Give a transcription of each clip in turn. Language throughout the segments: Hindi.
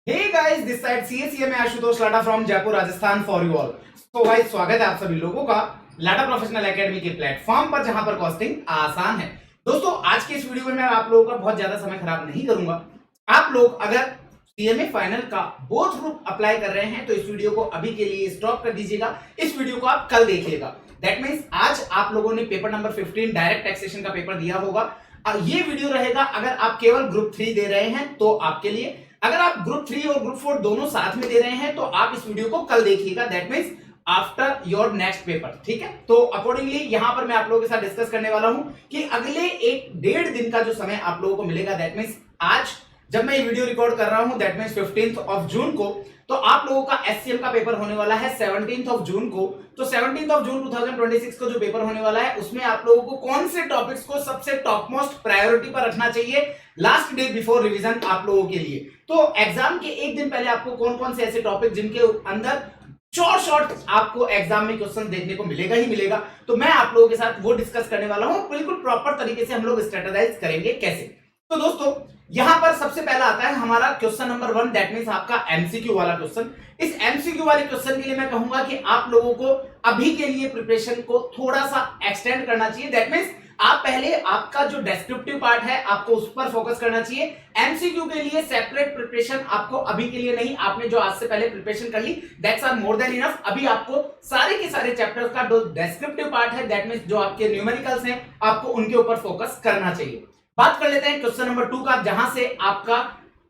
Hey guys, this side CACA में Ashutosh Lata from Jaipur Rajasthan for you all. तो भाई स्वागत है आप सभी लोगों का लाटा प्रोफेशनल एकेडमी के प्लेटफॉर्म पर, जहां पर कॉस्टिंग आसान है। दोस्तों, आज के इस वीडियो में मैं आप लोगों का बहुत ज्यादा समय खराब नहीं करूंगा। आप लोग अगर सीएमए फाइनल का बोथ ग्रुप अप्लाई कर रहे हैं तो इस वीडियो को अभी के लिए स्टॉप कर दीजिएगा। इस वीडियो को आप कल देखिएगा। दैट मीन्स आज आप लोगों ने पेपर नंबर 15 डायरेक्ट टैक्सेशन का पेपर दिया होगा। ये वीडियो रहेगा अगर आप केवल ग्रुप 3 दे रहे हैं तो आपके लिए। अगर आप ग्रुप 3 और ग्रुप 4 दोनों साथ में दे रहे हैं तो आप इस वीडियो को कल देखिएगा। That means after your next paper, ठीक है। तो अकॉर्डिंगली यहां पर मैं आप लोगों के साथ डिस्कस करने वाला हूं कि अगले 1-1.5 दिन का जो समय आप लोगों को मिलेगा, दैट मीन्स आज जब मैं ये वीडियो रिकॉर्ड कर रहा हूं दैट मीन्स 15 जून को, तो आप लोगों का एससीएम का पेपर होने वाला है 17 जून को। तो 17 जून 2026 को जो पेपर होने वाला है उसमें आप लोगों को कौन से टॉपिक्स को सबसे टॉप मोस्ट प्रायोरिटी पर रखना चाहिए लास्ट डे बिफोर रिवीजन आप लोगों के लिए। तो एग्जाम के एक दिन पहले आपको कौन कौन से ऐसे टॉपिक जिनके अंदर शॉर्ट आपको एग्जाम में क्वेश्चन देखने को मिलेगा ही मिलेगा, तो मैं आप लोगों के साथ वो डिस्कस करने वाला हूं। बिल्कुल प्रॉपर तरीके से हम लोग स्ट्रेटेजाइज करेंगे कैसे। तो दोस्तों, यहां पर सबसे पहला आता है हमारा क्वेश्चन नंबर 1, दैट मींस आपका एमसीक्यू वाला क्वेश्चन। इस एमसीक्यू वाले क्वेश्चन के लिए मैं कहूंगा कि आप लोगों को अभी के लिए प्रिपरेशन को थोड़ा सा एक्सटेंड करना चाहिए। दैट मींस आप पहले आपका जो डेस्क्रिप्टिव पार्ट है आपको उस पर फोकस करना चाहिए। एमसीक्यू के लिए सेपरेट प्रिपरेशन आपको अभी के लिए नहीं, आपने जो आज से पहले प्रिपरेशन कर ली that's are more than enough. अभी आपको सारे के सारे चैप्टर्स का जो डेस्क्रिप्टिव पार्ट है, दैट मींस जो आपके न्यूमेरिकल्स हैं, आपको उनके ऊपर फोकस करना चाहिए। बात कर लेते हैं क्वेश्चन नंबर 2 का, जहां से आपका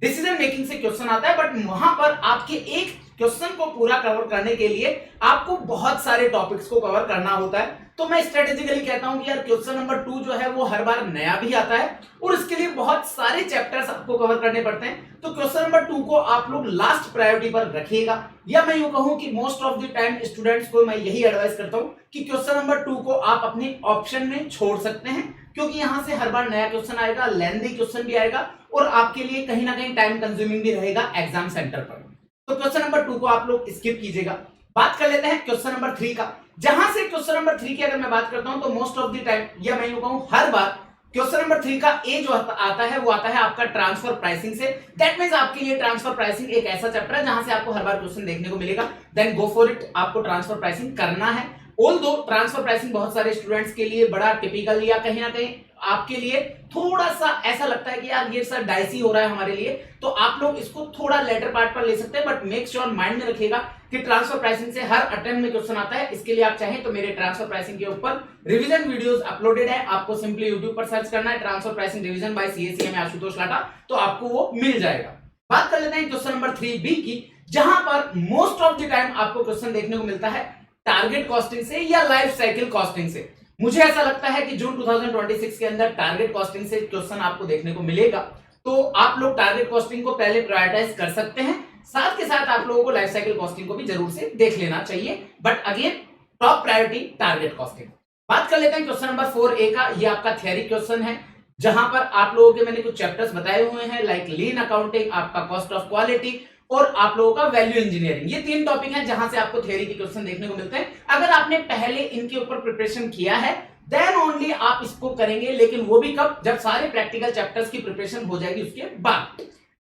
डिसीजन मेकिंग से क्वेश्चन आता है, बट वहां पर आपके एक क्वेश्चन को पूरा कवर करने के लिए आपको बहुत सारे टॉपिक्स को कवर करना होता है। तो मैं स्ट्रेटेजिकली कहता हूं कि यार क्वेश्चन नंबर 2 जो है वो हर बार नया भी आता है और इसके लिए बहुत सारे चैप्टर्स आपको कवर करने पड़ते हैं। तो क्वेश्चन नंबर 2 को आप लोग लास्ट प्रायोरिटी पर रखिएगा, या मैं यूं कहूं कि most of the time students को मैं यही एडवाइस करता हूं कि क्वेश्चन नंबर 2 को आप अपने ऑप्शन में छोड़ सकते हैं, क्योंकि यहां से हर बार नया क्वेश्चन आएगा, लेंथी क्वेश्चन भी आएगा और आपके लिए कहीं ना कहीं टाइम कंज्यूमिंग भी रहेगा एग्जाम सेंटर पर। तो क्वेश्चन नंबर 2 को आप लोग स्किप कीजिएगा। बात कर लेते हैं क्वेश्चन नंबर 3 का, जहां से क्वेश्चन नंबर 3 की अगर मैं बात करता हूं तो मोस्ट ऑफ द टाइम, या मैं यूं कहूं हर बार, क्वेश्चन नंबर 3 का ए जो आता है वो आता है आपका ट्रांसफर प्राइसिंग से। दैट मींस आपके लिए ट्रांसफर प्राइसिंग एक ऐसा चैप्टर है जहां से आपको हर बार क्वेश्चन देखने को मिलेगा। देन गो फॉर इट, आपको ट्रांसफर प्राइसिंग करना है। ऑल्दो ट्रांसफर प्राइसिंग बहुत सारे स्टूडेंट्स के लिए बड़ा टिपिकल या कहीं ना कहीं आपके लिए थोड़ा सा ऐसा लगता है कि यार ये सर डाइसी हो रहा है हमारे लिए, तो आप लोग इसको थोड़ा लेटर पार्ट पर ले सकते हैं, बट मेक श्योर माइंड में रखिएगा कि ट्रांसफर प्राइसिंग से हर अटेम्प्ट में क्वेश्चन आता है। इसके लिए आप चाहें तो मेरे ट्रांसफर प्राइसिंग के ऊपर रिवीजन वीडियोस अपलोडेड है, आपको सिंपली यूट्यूब पर सर्च करना है ट्रांसफर प्राइसिंग रिवीजन बाय सीएसीए में आशुतोष लाटा, तो आपको वो मिल जाएगा। बात कर लेते हैं क्वेश्चन नंबर 3 बी की, जहां पर मोस्ट ऑफ द टाइम आपको क्वेश्चन देखने को मिलता है टारगेट कॉस्टिंग से या लाइफ साइकिल कॉस्टिंग से। मुझे ऐसा लगता है कि जून 2026 के अंदर टारगेट कॉस्टिंग से क्वेश्चन आपको देखने को मिलेगा, तो आप लोग टारगेट कॉस्टिंग को पहले प्रायोरिटाइज कर सकते हैं। साथ के साथ आप लोगों को लाइफ साइकिल कॉस्टिंग को भी जरूर से देख लेना चाहिए, but again top priority target costing. बात कर लेते हैं क्वेश्चन नंबर 4 ए का, ये आपका थियरी क्वेश्चन है, जहां पर आप लोगों के मैंने कुछ चैप्टर्स बताए हुए हैं लाइक लीन अकाउंटिंग, आपका कॉस्ट ऑफ क्वालिटी और आप लोगों का वैल्यू इंजीनियरिंग। ये 3 टॉपिक हैं जहां से आपको थ्योरी के क्वेश्चन देखने को मिलते हैं। अगर आपने पहले इनके ऊपर प्रिपरेशन किया है देन ओनली आप इसको करेंगे, लेकिन वो भी कब, जब सारे प्रैक्टिकल चैप्टर्स की प्रिपरेशन हो जाएगी उसके बाद।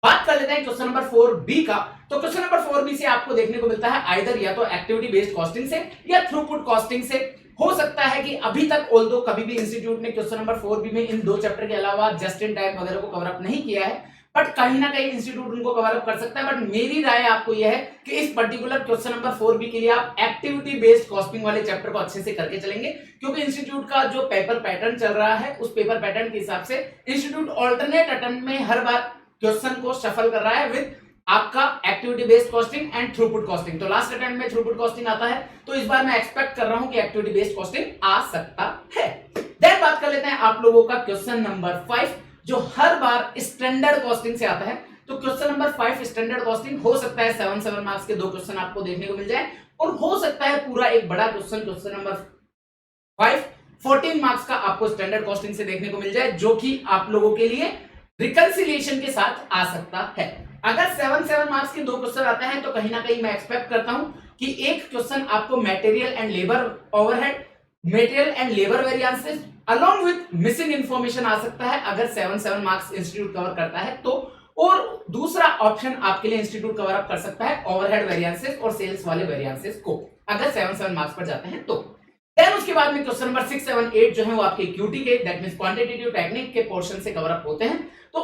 बात कर लेते हैं क्वेश्चन नंबर 4 बी का। तो क्वेश्चन नंबर 4 बी से आपको देखने को मिलता है आइदर या तो एक्टिविटी बेस्ड कॉस्टिंग से या थ्रूपुट कॉस्टिंग से। हो सकता है कि अभी तक ऑल्दो कभी भी इंस्टीट्यूट ने क्वेश्चन नंबर 4 बी में इन 2 चैप्टर के अलावा जस्ट इन टाइम वगैरह को कवर अप नहीं किया है, बट कहीं ना कहीं इंस्टीट्यूट उनको कवर अप कर सकता है। बट मेरी राय आपको यह है कि इस पर्टिकुलर क्वेश्चन नंबर 4 बी के लिए आप एक्टिविटी बेस्ड कॉस्टिंग वाले चैप्टर को अच्छे से करके चलेंगे, क्योंकि इंस्टीट्यूट का जो पेपर पैटर्न चल रहा है उस पेपर पैटर्न के हिसाब से इंस्टीट्यूट ऑल्टरनेट अटेम्प्ट में हर बार क्वेश्चन को शफल कर रहा है विद आपका activity based costing and throughput costing. तो लास्ट अटेम्प्ट में थ्रूपुट कॉस्टिंग आता है, तो इस बार मैं एक्सपेक्ट कर रहा हूं कि एक्टिविटी बेस्ड कॉस्टिंग आ सकता है। देन बात कर लेते हैं आप लोगों का क्वेश्चन नंबर 5, जो हर बार स्टैंडर्ड कॉस्टिंग से आता है। तो क्वेश्चन नंबर 5 स्टैंडर्ड कॉस्टिंग, हो सकता है 7 मार्क्स के 2 क्वेश्चन आपको देखने को मिल जाए, और हो सकता है पूरा एक बड़ा क्वेश्चन क्वेश्चन नंबर 5 14 मार्क्स का आपको स्टैंडर्ड कॉस्टिंग से देखने को मिल जाए, जो कि आप लोगों के लिए रिकंसिलिएशन के साथ आ सकता है। अगर 7 मार्क्स के 2 क्वेश्चन आते हैं तो कहीं ना कहीं मैं एक्सपेक्ट करता हूं कि एक क्वेश्चन आपको material and labour overhead, material and labour variances along with missing information आ सकता है। अगर 7 मार्क्स इंस्टीट्यूट कवर करता है तो और दूसरा ऑप्शन आपके लिए इंस्टीट्यूट कवर अप कर सकता है ओवरहेड वेरिएंसेस और सेल्स वाले वेरिएंसेस को, अगर 7 मार्क्स पर जाते हैं तो। देन उसके बाद में क्वेश्चन नंबर 6, 7, 8 जो है वो आपके क्यूटी के, दैट मींस क्वांटिटेटिव टेक्निक के पोर्शन से कवर अप होते हैं। तो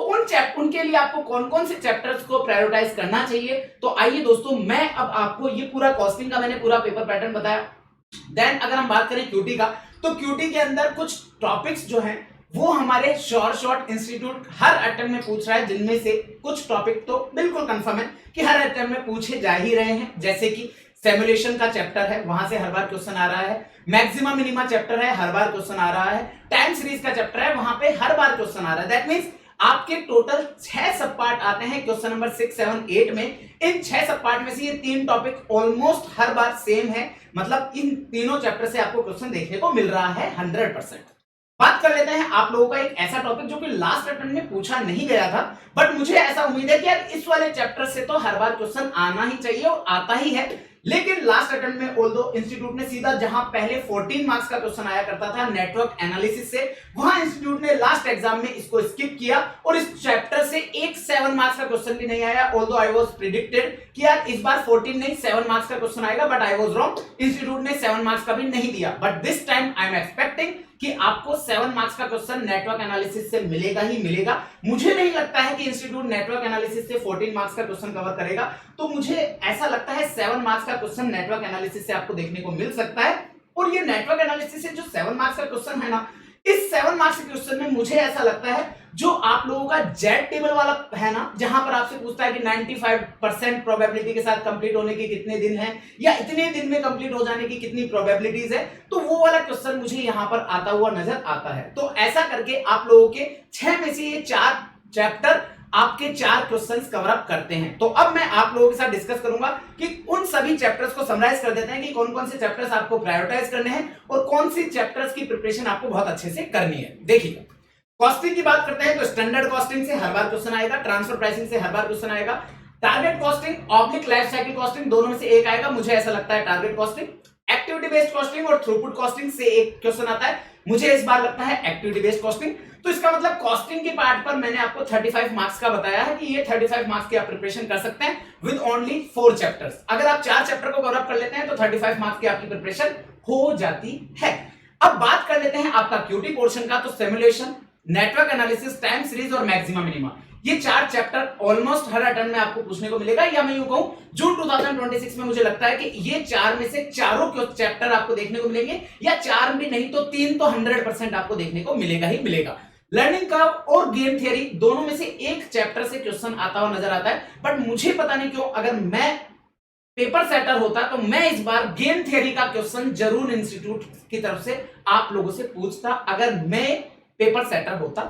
उनके लिए आपको कौन कौन से चैप्टर्स को प्रायोरिटाइज करना चाहिए, तो आइए दोस्तों मैं अब आपको ये पूरा कॉस्टिंग का मैंने पूरा पेपर पैटर्न बताया। देन अगर हम बात करें क्यूटी का, तो क्यूटी के अंदर कुछ टॉपिक्स जो हैं वो हमारे शॉर्ट इंस्टीट्यूट हर अटेम्प्ट में पूछ रहा है, जिनमें से कुछ टॉपिक तो बिल्कुल कंफर्म है कि हर अटेम्प्ट में पूछे जा ही रहे हैं, जैसे कि सिमुलेशन का चैप्टर है, वहां से हर बार क्वेश्चन आ रहा है, मैक्सिमम मिनिमा चैप्टर है, हर बार क्वेश्चन आ रहा है, टाइम सीरीज का चैप्टर है, वहां पे हर बार क्वेश्चन आ रहा है। दैट मींस आपके टोटल 6 सब पार्ट आते हैं क्वेश्चन नंबर 6, 7, 8 में। इन 6 सब पार्ट में से ये 3 टॉपिक ऑलमोस्ट हर बार सेम है, मतलब इन तीनों चैप्टर से आपको क्वेश्चन देखने को मिल रहा है 100%। बात कर लेते हैं आप लोगों का एक ऐसा टॉपिक जो कि लास्ट अटेम्प्ट में पूछा नहीं गया था, बट मुझे ऐसा उम्मीद है कि यार इस वाले चैप्टर से तो हर बार क्वेश्चन आना ही चाहिए और आता ही है। लेकिन लास्ट अटेम्प्ट में ऑल्दो इंस्टीट्यूट ने सीधा, जहां पहले 14 मार्क्स का क्वेश्चन आया करता था नेटवर्क एनालिसिस से, वहां इंस्टीट्यूट ने लास्ट एग्जाम में इसको स्किप किया और इस चैप्टर से एक 7 मार्क्स का क्वेश्चन भी नहीं आया। ऑल्दो आई वाज प्रिडिक्टेड कि यार इस बार 14 नहीं 7 मार्क्स का क्वेश्चन आएगा, but I was wrong. Institute ने 7 मार्क्स का भी नहीं दिया, but this time I am expecting कि आपको 7 मार्क्स का क्वेश्चन नेटवर्क एनालिसिस से मिलेगा ही मिलेगा। मुझे नहीं लगता है कि इंस्टीट्यूट नेटवर्क एनालिसिस से 14 मार्क्स का क्वेश्चन कवर करेगा, तो मुझे ऐसा लगता है 7 मार्क्स का क्वेश्चन नेटवर्क एनालिसिस से आपको देखने को मिल सकता है। और ये नेटवर्क एनालिसिस से जो 7 मार्क्स का क्वेश्चन है ना, इस 7 मार्क्स के क्वेश्चन में मुझे ऐसा लगता है जो आप लोगों का जेड टेबल वाला है ना, जहां पर आपसे पूछता है कि 95% प्रोबेबिलिटी के साथ कंप्लीट होने के कितने दिन हैं, या इतने दिन में कंप्लीट हो जाने की कितनी प्रोबेबिलिटीज है, तो वो वाला क्वेश्चन मुझे यहां पर आता हुआ नजर आता है। तो ऐसा करके आप लोगों के 6 में से ये 4 चैप्टर आपके 4 क्वेश्चंस कवर अप करते हैं। तो अब मैं आप लोगों के साथ डिस्कस करूंगा कि उन सभी चैप्टर्स को समराइज कर देते हैं कि कौन कौन से चैप्टर्स आपको प्रायोरिटाइज करने हैं और कौन सी चैप्टर्स की प्रिपरेशन आपको बहुत अच्छे से करनी है। देखिए, कॉस्टिंग की बात करते हैं तो स्टैंडर्ड कॉस्टिंग से हर बार क्वेश्चन आएगा, ट्रांसफर प्राइसिंग से हर बार क्वेश्चन आएगा, target costing oblique life cycle costing दोनों में से एक आएगा। मुझे ऐसा लगता है target costing, activity based costing और थ्रूपुट कॉस्टिंग से एक क्वेश्चन आता है। मुझे इस बार लगता है एक्टिविटी बेस्ड कॉस्टिंग। तो इसका मतलब कॉस्टिंग के पार्ट पर मैंने आपको 35 मार्क्स का बताया है कि ये 35 मार्क्स की आप प्रिपरेशन कर सकते हैं विद ओनली 4 चैप्टर्स। अगर आप 4 चैप्टर को कवर अप कर लेते हैं तो 35 मार्क्स की आपकी प्रिपरेशन हो जाती है। अब बात कर लेते हैं आपका क्यूटी पोर्शन का। तो simulation, network analysis, time series और मैक्सिमा मिनिमा, ये 4 चैप्टर ऑलमोस्ट हर अटेम्प्ट में आपको पूछने को मिलेगा, या मैं यूं कहूं जून 2026 में मुझे लगता है कि ये 4 में से चारों चैप्टर आपको देखने को मिलेंगे, या 4 भी नहीं तो 3 तो 100% आपको देखने को मिलेगा ही मिलेगा। लर्निंग कर्व और गेम थियरी दोनों में से एक चैप्टर से क्वेश्चन आता हुआ नजर आता है, बट मुझे पता नहीं क्यों अगर मैं पेपर सेटर होता तो मैं इस बार गेम थियरी का क्वेश्चन जरूर इंस्टीट्यूट की तरफ से आप लोगों से पूछता, अगर मैं पेपर सेटर होता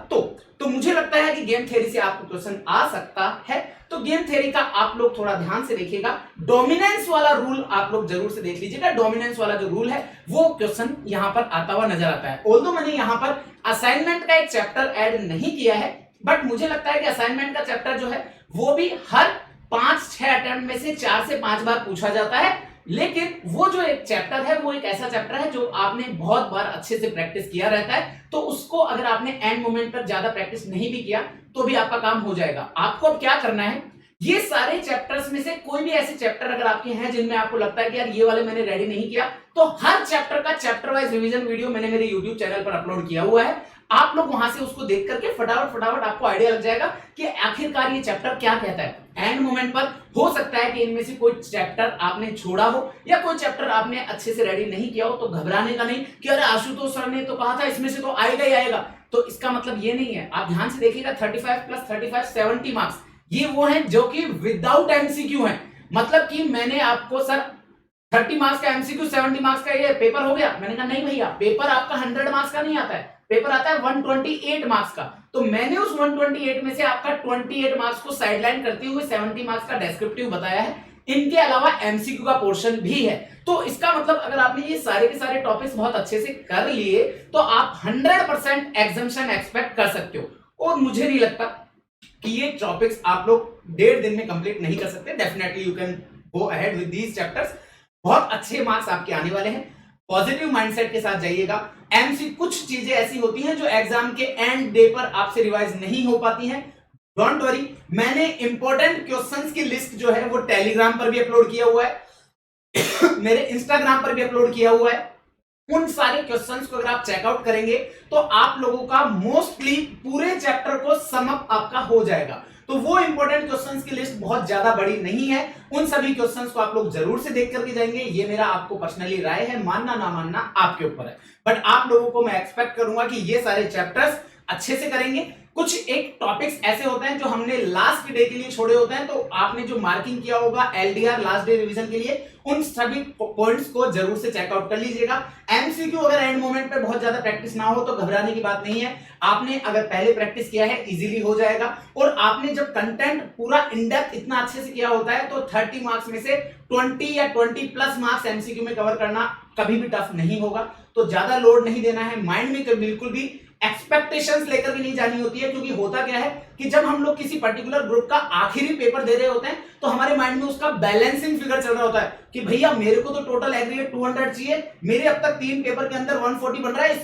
तो मुझे लगता है कि गेम थ्योरी से आपको क्वेश्चन आ सकता है। तो गेम थ्योरी का आप लोग थोड़ा ध्यान से देखिएगा, डोमिनेंस वाला रूल आप लोग जरूर से देख लीजिएगा। डोमिनेंस वाला जो रूल है वो क्वेश्चन यहां पर आता हुआ नजर आता है। ऑल्दो मैंने यहां पर असाइनमेंट का एक चैप्टर ऐड नहीं किया है, बट मुझे लगता है कि असाइनमेंट का चैप्टर जो है वो भी हर 5-6 अटेम्प्ट में से 4 से 5 बार पूछा जाता है। लेकिन वो जो एक चैप्टर है वो एक ऐसा चैप्टर है जो आपने बहुत बार अच्छे से प्रैक्टिस किया रहता है, तो उसको अगर आपने एंड मोमेंट पर ज्यादा प्रैक्टिस नहीं भी किया तो भी आपका काम हो जाएगा। आपको अब क्या करना है, ये सारे चैप्टर्स में से कोई भी ऐसे चैप्टर अगर आपके हैं जिनमें आपको लगता है कि यार ये वाले मैंने रेडी नहीं किया, तो हर चैप्टर का चैप्टर वाइज रिवीजन वीडियो मैंने मेरे YouTube चैनल पर अपलोड किया हुआ है। आप लोग वहां से उसको देख करके फटाफट आपको आइडिया लग जाएगा कि आखिरकार ये चैप्टर क्या कहता है। एंड मोमेंट पर हो सकता है कि इनमें से कोई चैप्टर आपने छोड़ा हो या कोई चैप्टर आपने अच्छे से रेडी नहीं किया हो, तो घबराने का नहीं कि अरे आशुतोष सर ने तो कहा था इसमें से तो आएगा ही आएगा, तो इसका मतलब ये नहीं है। आप ध्यान से देखिएगा 35 + 35 70 मार्क्स, ये वो हैं जो कि विदाउट एमसीक्यू हैं। मतलब कि मैंने आपको सर 30 मार्क्स का एमसीक्यू 70 मार्क्स का ये पेपर हो गया, मैंने कहा नहीं भैया, पेपर आपका 100 मार्क्स का नहीं आता है, पेपर आता है 128 मार्क्स का। तो मैंने उस 128 में से आपका 28 मार्क्स को साइडलाइन करते हुए 70 मार्क्स का डेस्क्रिप्टिव बताया है। इनके अलावा एमसीक्यू का पोर्शन भी है। तो इसका मतलब अगर आपने ये सारे के सारे टॉपिक्स बहुत अच्छे से कर लिए तो आप 100% एग्जामिनेशन एक्सपेक्ट कर सकते हो। और मुझे नहीं लगता कि ये टॉपिक्स आप लोग 1.5 दिन में कंप्लीट नहीं कर सकते। Definitely you can go ahead with these chapters. बहुत अच्छे मार्क्स आपके आने वाले हैं। पॉजिटिव माइंडसेट के साथ जाइएगा। कुछ चीजें ऐसी होती हैं जो एग्जाम के एंड डे पर आपसे रिवाइज नहीं हो पाती हैं, डोंट वरी, मैंने इंपॉर्टेंट क्वेश्चंस की लिस्ट जो है वो टेलीग्राम पर भी अपलोड किया हुआ है मेरे इंस्टाग्राम पर भी अपलोड किया हुआ है। उन सारे क्वेश्चंस को अगर आप चेकआउट करेंगे तो आप लोगों का मोस्टली पूरे चैप्टर को सम अप आपका हो जाएगा। तो वो इंपॉर्टेंट क्वेश्चंस की लिस्ट बहुत ज्यादा बड़ी नहीं है, उन सभी क्वेश्चंस को आप लोग जरूर से देख करके जाएंगे। ये मेरा आपको पर्सनली राय है, मानना ना मानना आपके ऊपर है, बट आप लोगों को मैं एक्सपेक्ट करूंगा कि ये सारे चैप्टर्स अच्छे से करेंगे। कुछ एक टॉपिक्स ऐसे होते हैं जो हमने लास्ट डे के लिए छोड़े होते हैं, तो आपने जो मार्किंग किया होगा एलडीआर लास्ट डे रिवीजन के लिए, उन सभी पॉइंट्स को जरूर से चेकआउट कर लीजिएगा। एमसीक्यू अगर एंड मोमेंट पे बहुत ज्यादा प्रैक्टिस ना हो तो घबराने की बात नहीं है, आपने अगर पहले प्रैक्टिस किया है इजीली हो जाएगा। और आपने जब कंटेंट पूरा इन डेप्थ इतना अच्छे से किया होता है तो 30 मार्क्स में से 20 या 20 प्लस मार्क्स एमसीक्यू में कवर करना कभी भी टफ नहीं होगा। तो ज्यादा लोड नहीं देना है, माइंड में बिल्कुल भी एक्सपेक्टेशंस लेकर के नहीं जानी होती है, क्योंकि होता क्या है कि जब हम लोग किसी पर्टिकुलर ग्रुप का आखिरी पेपर दे रहे होते हैं तो हमारे माइंड में उसका बैलेंसिंग फिगर चल रहा होता है कि भैया मेरे को तो टोटल एग्रीगेट 200 चाहिए, मेरे अब तक 3 पेपर के अंदर 140 बन रहा है,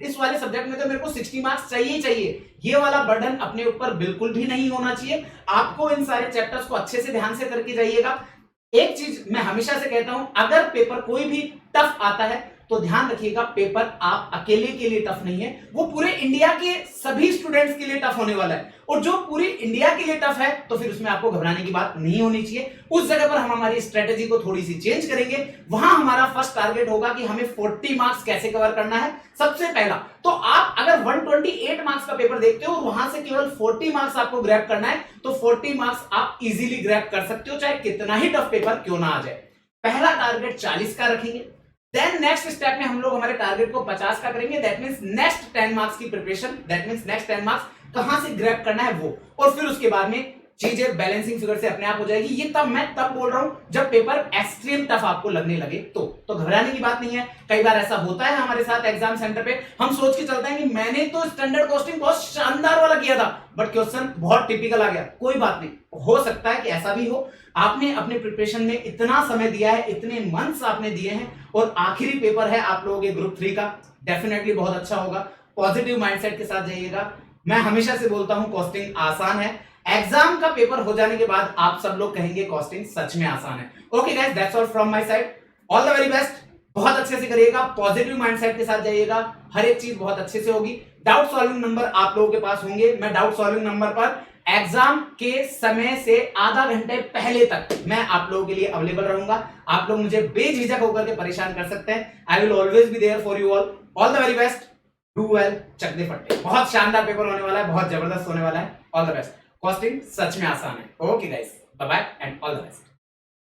इस वाले सब्जेक्ट में तो मेरे को 60 मार्क्स चाहिए ही चाहिए। ये वाला बर्डन अपने ऊपर बिल्कुल भी नहीं होना चाहिए। आपको इन सारे चैप्टर्स को अच्छे से ध्यान से करके जाइएगा। एक चीज मैं हमेशा से कहता हूं, अगर पेपर कोई भी टफ आता है तो ध्यान रखिएगा, पेपर आप अकेले के लिए टफ नहीं है, वो पूरे इंडिया के सभी स्टूडेंट्स के लिए टफ होने वाला है। और जो पूरी इंडिया के लिए टफ है तो फिर उसमें आपको घबराने की बात नहीं होनी चाहिए। उस जगह पर हम हमारी स्ट्रेटेजी को थोड़ी सी चेंज करेंगे। वहां हमारा फर्स्ट टारगेट होगा कि हमें 40 मार्क्स कैसे कवर करना है सबसे पहला। तो आप अगर 128 मार्क्स का पेपर देखते हो और वहां से केवल 40 मार्क्स आपको ग्रैब करना है तो 40 मार्क्स आप इजीली ग्रैब कर सकते हो, चाहे कितना ही टफ पेपर क्यों ना आ जाए। पहला टारगेट 40 का रखेंगे, देन नेक्स्ट स्टेप में हम लोग हमारे टारगेट को 50 का करेंगे। दैट मींस नेक्स्ट 10 मार्क्स की preparation, that means next 10 marks कहां से ग्रैब करना है वो, और फिर उसके बाद में चीजें बैलेंसिंग फिगर से अपने आप हो जाएगी। ये मैं तब बोल रहा हूं जब पेपर एक्सट्रीम टफ आपको लगने लगे तो घबराने की बात नहीं है। कई बार ऐसा होता है हमारे साथ एग्जाम सेंटर पे, हम सोच के चलते हैं कि मैंने तो स्टैंडर्ड कॉस्टिंग बहुत शानदार वाला किया था बट क्वेश्चन बहुत टिपिकल आ गया। कोई बात नहीं, हो सकता है कि ऐसा भी हो। आपने अपने प्रिपरेशन में इतना समय दिया है, इतने मंथ्स आपने दिए हैं, और आखिरी पेपर है आप लोगों के ग्रुप 3 का, डेफिनेटली बहुत अच्छा होगा। पॉजिटिव माइंडसेट के साथ जाइएगा। मैं हमेशा से बोलता हूं कॉस्टिंग आसान है, एग्जाम का पेपर हो जाने के बाद आप सब लोग कहेंगे कॉस्टिंग सच में आसान है। Okay guys, that's all from my side. All the very best. बहुत अच्छे से करिएगा, पॉजिटिव माइंडसेट के साथ जाइएगा, हर एक चीज बहुत अच्छे से होगी। डाउट सॉल्विंग नंबर आप लोगों के पास होंगे। मैं डाउट सॉल्विंग नंबर पर एग्जाम के समय से आधा घंटे पहले तक मैं आप लोगों के लिए अवेलेबल रहूंगा। आप लोग मुझे बेझिझक होकर के परेशान कर सकते हैं। I will always be there for you all. All the very best, do well, चक दे फट्टे। बहुत शानदार पेपर होने वाला है, बहुत जबरदस्त होने वाला है। All the best. कॉस्टिंग सच में आसान है। Okay guys, bye bye and all the best.